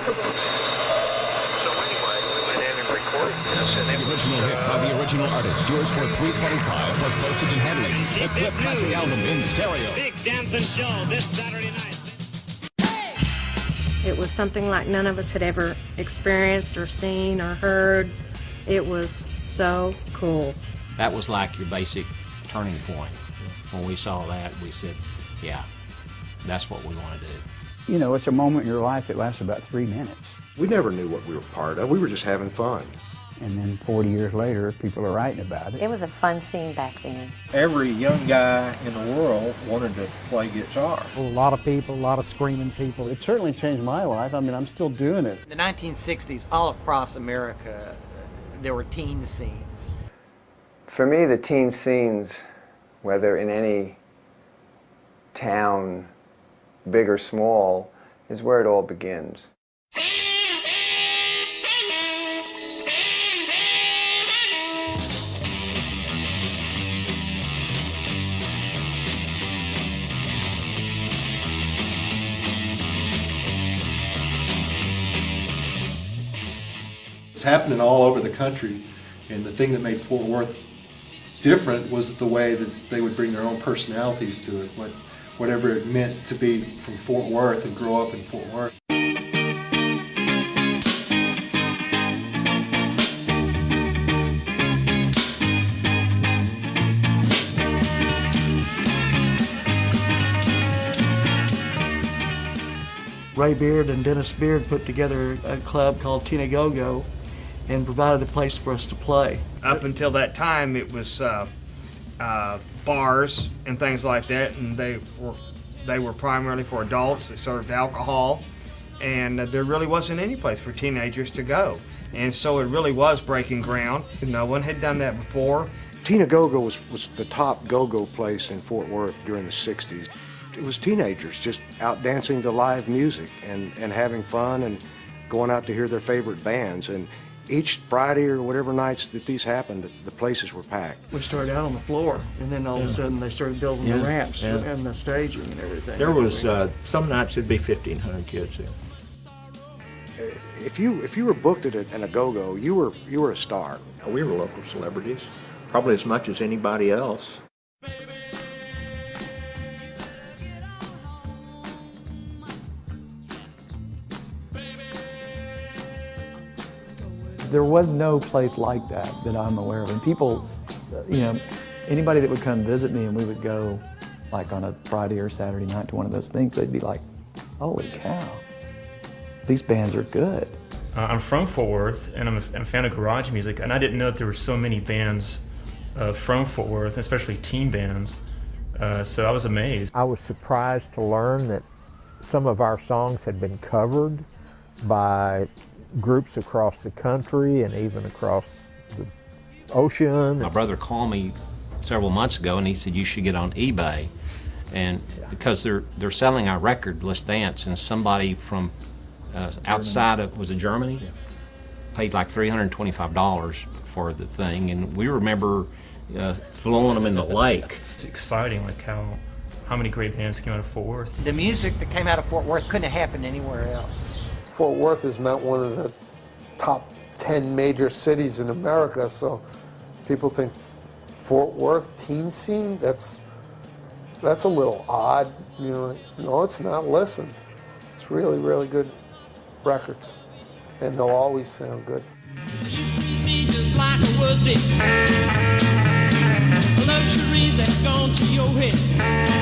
So anyway, we went in and recorded this, and it The was original hit by the original artist, yours for $3.25 plus postage and handling. The Cliff Classic album in stereo. Big dancing show this Saturday night. It was something like none of us had ever experienced or seen or heard. It was so cool. That was like your basic turning point. When we saw that, we said, yeah, that's what we want to do. You know, it's a moment in your life that lasts about 3 minutes. We never knew what we were part of. We were just having fun. And then 40 years later, people are writing about it. It was a fun scene back then. Every young guy in the world wanted to play guitar. A lot of people, a lot of screaming people. It certainly changed my life. I mean, I'm still doing it. In the 1960s, all across America, there were teen scenes. For me, the teen scenes, whether in any town, big or small, is where it all begins. It's happening all over the country, and the thing that made Fort Worth different was the way that they would bring their own personalities to it, whatever it meant to be from Fort Worth and grow up in Fort Worth. Ray Beard and Dennis Beard put together a club called Tina Go-Go and provided a place for us to play. Up until that time, it was bars and things like that, and they were primarily for adults. They served alcohol, and there really wasn't any place for teenagers to go. And so it really was breaking ground. No one had done that before. Tina Go-Go was the top go-go place in Fort Worth during the 60s. It was teenagers just out dancing to live music and having fun and going out to hear their favorite bands. And each Friday or whatever nights that these happened, the places were packed. We started out on the floor, and then all of a sudden they started building the ramps and the staging and everything. There was, some nights it'd be 1,500 kids there. If you were booked at a go-go, you were a star. We were local celebrities, probably as much as anybody else. There was no place like that I'm aware of. And people, you know, anybody that would come visit me and we would go like on a Friday or Saturday night to one of those things, they'd be like, holy cow, these bands are good. I'm from Fort Worth, and I'm a fan of garage music, and I didn't know that there were so many bands from Fort Worth, especially teen bands, so I was amazed. I was surprised to learn that some of our songs had been covered by groups across the country and even across the ocean. My brother called me several months ago and he said you should get on eBay, and because they're selling our record Let's Dance, and somebody from outside of, was it Germany? Yeah. Paid like $325 for the thing, and we remember throwing them in the lake. It's exciting, like how many great bands came out of Fort Worth. The music that came out of Fort Worth couldn't have happened anywhere else. Fort Worth is not one of the top 10 major cities in America, so people think Fort Worth teen scene, that's a little odd. You know, no, it's not. Listen, it's really, really good records, and they'll always sound good. You treat me just like a worthy. Luxuries have gone to your head.